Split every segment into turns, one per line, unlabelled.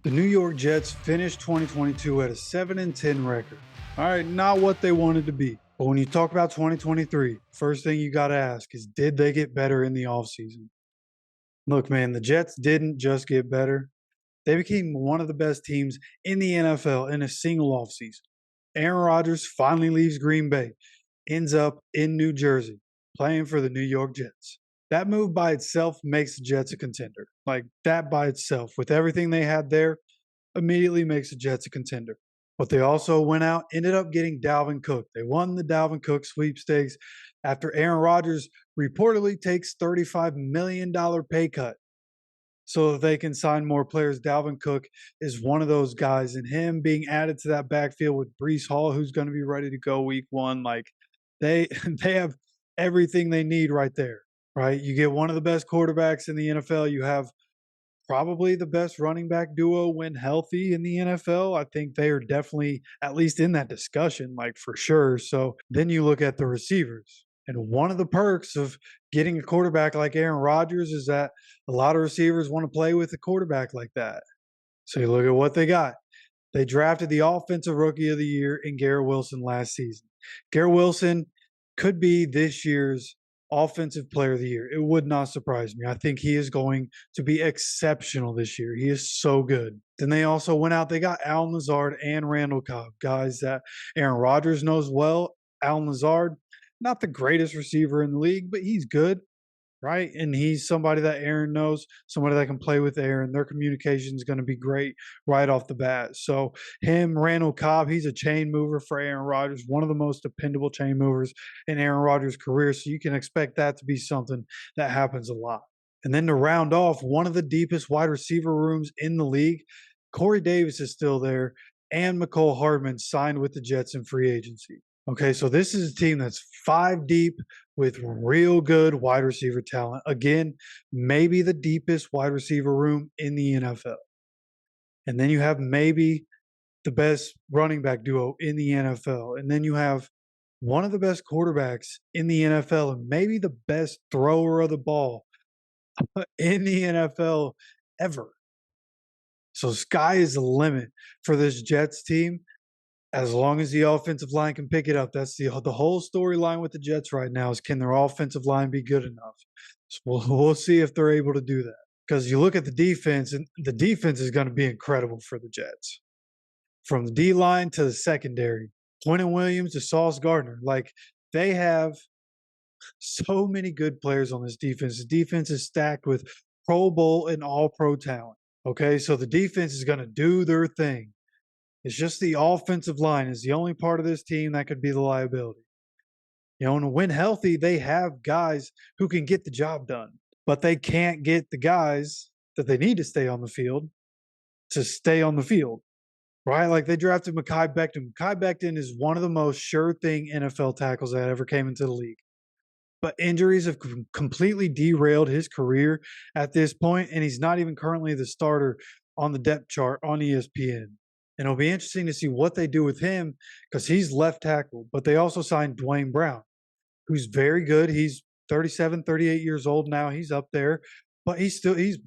The New York Jets finished 2022 at a 7-10 record. All right, not what they wanted to be. But when you talk about 2023, first thing you got to ask is, did they get better in the offseason? Look, man, the Jets didn't just get better. They became one of the best teams in the NFL in a single offseason. Aaron Rodgers finally leaves Green Bay, ends up in New Jersey, playing for the New York Jets. That move by itself makes the Jets a contender. Like that by itself, with everything they had there, immediately makes the Jets a contender. But they also went out, ended up getting Dalvin Cook. They won the Dalvin Cook sweepstakes after Aaron Rodgers reportedly takes $35 million pay cut so that they can sign more players. Dalvin Cook is one of those guys, and him being added to that backfield with Brees Hall, who's going to be ready to go week one. Like they they have everything they need right there. Right? You get one of the best quarterbacks in the NFL. You have probably the best running back duo when healthy in the NFL. I think they are definitely at least in that discussion, like for sure. So then you look at the receivers. And one of the perks of getting a quarterback like Aaron Rodgers is that a lot of receivers want to play with a quarterback like that. So you look at what they got. They drafted the offensive rookie of the year in Garrett Wilson last season. Garrett Wilson could be this year's offensive player of the year. It would not surprise me. I think he is going to be exceptional this year. He is so good. Then they also went out, they got Allen Lazard and Randall Cobb, guys that Aaron Rodgers knows well. Allen Lazard, not the greatest receiver in the league, but he's good, right? And he's somebody that Aaron knows, somebody that can play with Aaron. Their communication is going to be great right off the bat. So him, Randall Cobb, he's a chain mover for Aaron Rodgers, one of the most dependable chain movers in Aaron Rodgers' career. So you can expect that to be something that happens a lot. And then to round off, one of the deepest wide receiver rooms in the league, Corey Davis is still there, and McCole Hardman signed with the Jets in free agency. Okay, so this is a team that's 5 deep with real good wide receiver talent. Again, maybe the deepest wide receiver room in the NFL. And then you have maybe the best running back duo in the NFL. And then you have one of the best quarterbacks in the NFL and maybe the best thrower of the ball in the NFL ever. So sky is the limit for this Jets team as long as the offensive line can pick it up. That's the whole storyline with the Jets right now is, can their offensive line be good enough? So we'll see if they're able to do that. Because you look at the defense, and the defense is going to be incredible for the Jets. From the D line to the secondary, Quentin Williams to Sauce Gardner. Like they have so many good players on this defense. The defense is stacked with Pro Bowl and All Pro talent. Okay, so the defense is going to do their thing. It's just the offensive line is the only part of this team that could be the liability. You know, and when healthy, they have guys who can get the job done, but they can't get the guys that they need to stay on the field to stay on the field, right? Like they drafted Mekhi Becton. Mekhi Becton is one of the most sure thing NFL tackles that ever came into the league. But injuries have completely derailed his career at this point, and he's not even currently the starter on the depth chart on ESPN. And it'll be interesting to see what they do with him because he's left tackle. But they also signed Dwayne Brown, who's very good. He's 37, 38 years old now. He's up there, but he's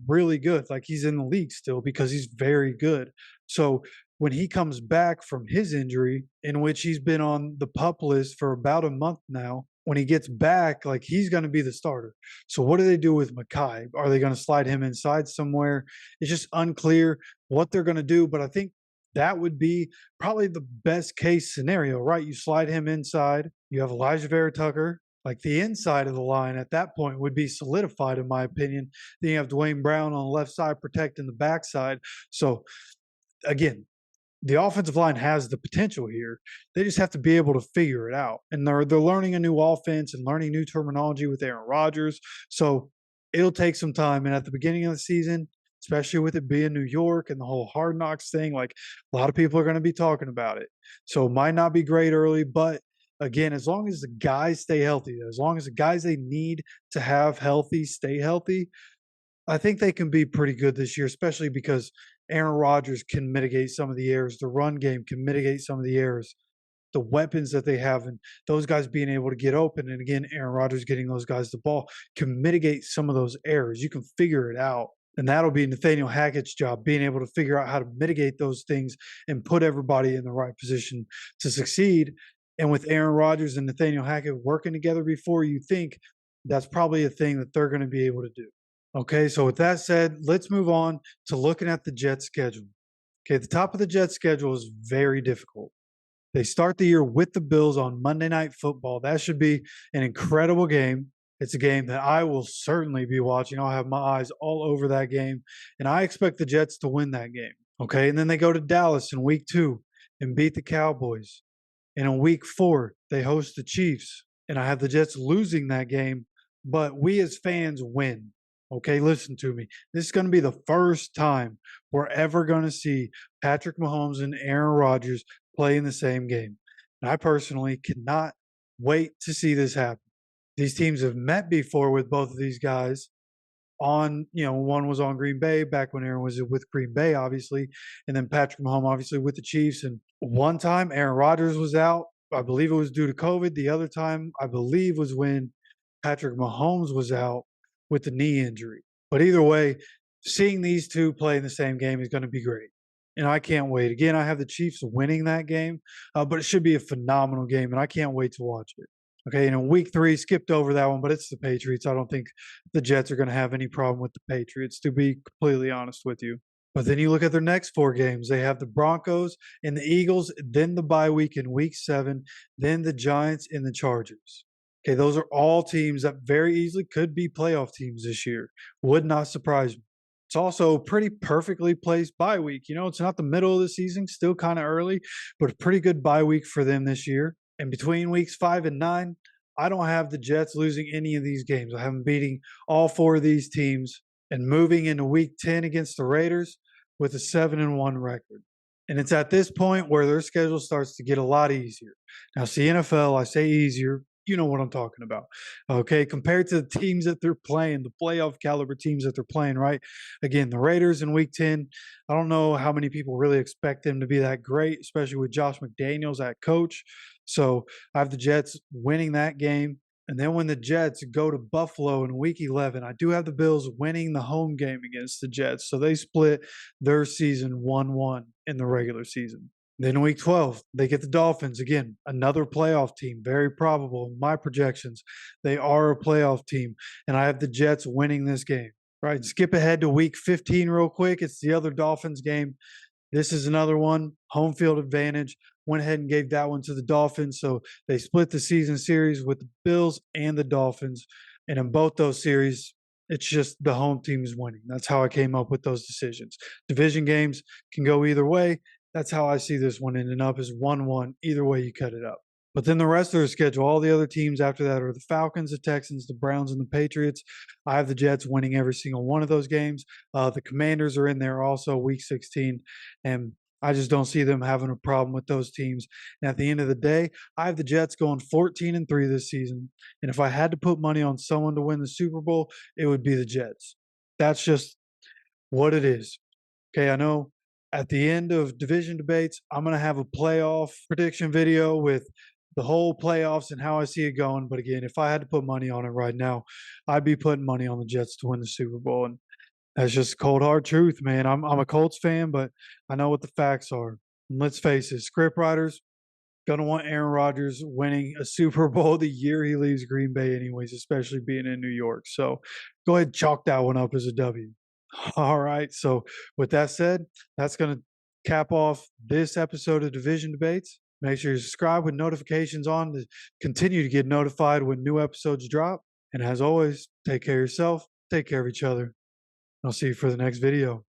really good. Like he's in the league still because he's very good. So when he comes back from his injury, in which he's been on the PUP list for about a month now, when he gets back, like he's going to be the starter. So what do they do with Mekhi? Are they going to slide him inside somewhere? It's just unclear what they're going to do. But I think that would be probably the best case scenario, right? You slide him inside. You have Elijah Vera Tucker. Like the inside of the line at that point would be solidified, in my opinion. Then you have Dwayne Brown on the left side protecting the backside. So again, the offensive line has the potential here. They just have to be able to figure it out. And they're learning a new offense and learning new terminology with Aaron Rodgers. So it'll take some time. And at the beginning of the season, especially with it being New York and the whole Hard Knocks thing, like a lot of people are going to be talking about it. So it might not be great early, but again, as long as the guys stay healthy, as long as the guys they need to have healthy stay healthy, I think they can be pretty good this year, especially because Aaron Rodgers can mitigate some of the errors. The run game can mitigate some of the errors. The weapons that they have and those guys being able to get open. And again, Aaron Rodgers getting those guys the ball can mitigate some of those errors. You can figure it out And that'll be Nathaniel Hackett's job, being able to figure out how to mitigate those things and put everybody in the right position to succeed. And with Aaron Rodgers and Nathaniel Hackett working together before you think, that's probably a thing that they're going to be able to do. Okay, so with that said, let's move on to looking at the Jets schedule. Okay, the top of the Jets schedule is very difficult. They start the year with the Bills on Monday Night Football. That should be an incredible game. It's a game that I will certainly be watching. I'll have my eyes all over that game, and I expect the Jets to win that game. Okay, and then they go to Dallas in week 2 and beat the Cowboys. And in week 4, they host the Chiefs, and I have the Jets losing that game, but we as fans win. Okay, listen to me. This is going to be the first time we're ever going to see Patrick Mahomes and Aaron Rodgers play in the same game. And I personally cannot wait to see this happen. These teams have met before with both of these guys on, one was on Green Bay back when Aaron was with Green Bay, obviously, and then Patrick Mahomes, obviously, with the Chiefs. And one time Aaron Rodgers was out. I believe it was due to COVID. The other time, I believe, was when Patrick Mahomes was out with the knee injury. But either way, seeing these two play in the same game is going to be great. And I can't wait. Again, I have the Chiefs winning that game, but it should be a phenomenal game, and I can't wait to watch it. Okay, and in week 3, skipped over that one, but it's the Patriots. I don't think the Jets are going to have any problem with the Patriots, to be completely honest with you. But then you look at their next 4 games. They have the Broncos and the Eagles, then the bye week in week 7, then the Giants and the Chargers. Okay, those are all teams that very easily could be playoff teams this year. Would not surprise me. It's also a pretty perfectly placed bye week. It's not the middle of the season, still kind of early, but a pretty good bye week for them this year. And between weeks 5 and 9, I don't have the Jets losing any of these games. I have them beating all 4 of these teams and moving into week 10 against the Raiders with a 7-1 record. And it's at this point where their schedule starts to get a lot easier. Now, see, NFL, I say easier. You know what I'm talking about. Okay, compared to the teams that they're playing, the playoff caliber teams that they're playing, right? Again, the Raiders in week 10, I don't know how many people really expect them to be that great, especially with Josh McDaniels at coach. So I have the Jets winning that game. And then when the Jets go to Buffalo in week 11, I do have the Bills winning the home game against the Jets. So they split their season 1-1 in the regular season. Then week 12, they get the Dolphins. Again, another playoff team, very probable in my projections. They are a playoff team, and I have the Jets winning this game. Right, skip ahead to week 15 real quick. It's the other Dolphins game. This is another one, home field advantage. Went ahead and gave that one to the Dolphins. So they split the season series with the Bills and the Dolphins. And in both those series, it's just the home team is winning. That's how I came up with those decisions. Division games can go either way. That's how I see this one ending up, is 1-1. Either way you cut it up. But then the rest of their schedule, all the other teams after that are the Falcons, the Texans, the Browns, and the Patriots. I have the Jets winning every single one of those games. The Commanders are in there also, week 16. And I just don't see them having a problem with those teams. And at the end of the day, I have the Jets going 14-3 this season. And if I had to put money on someone to win the Super Bowl, it would be the Jets. That's just what it is. Okay, I know at the end of division debates, I'm going to have a playoff prediction video with the whole playoffs and how I see it going. But again, if I had to put money on it right now, I'd be putting money on the Jets to win the Super Bowl. And that's just cold hard truth, man. I'm a Colts fan, but I know what the facts are. And let's face it, script writers gonna want Aaron Rodgers winning a Super Bowl the year he leaves Green Bay, anyways, especially being in New York. So go ahead and chalk that one up as a W. All right. So with that said, that's gonna cap off this episode of Division Debates. Make sure you subscribe with notifications on to continue to get notified when new episodes drop. And as always, take care of yourself, take care of each other. I'll see you for the next video.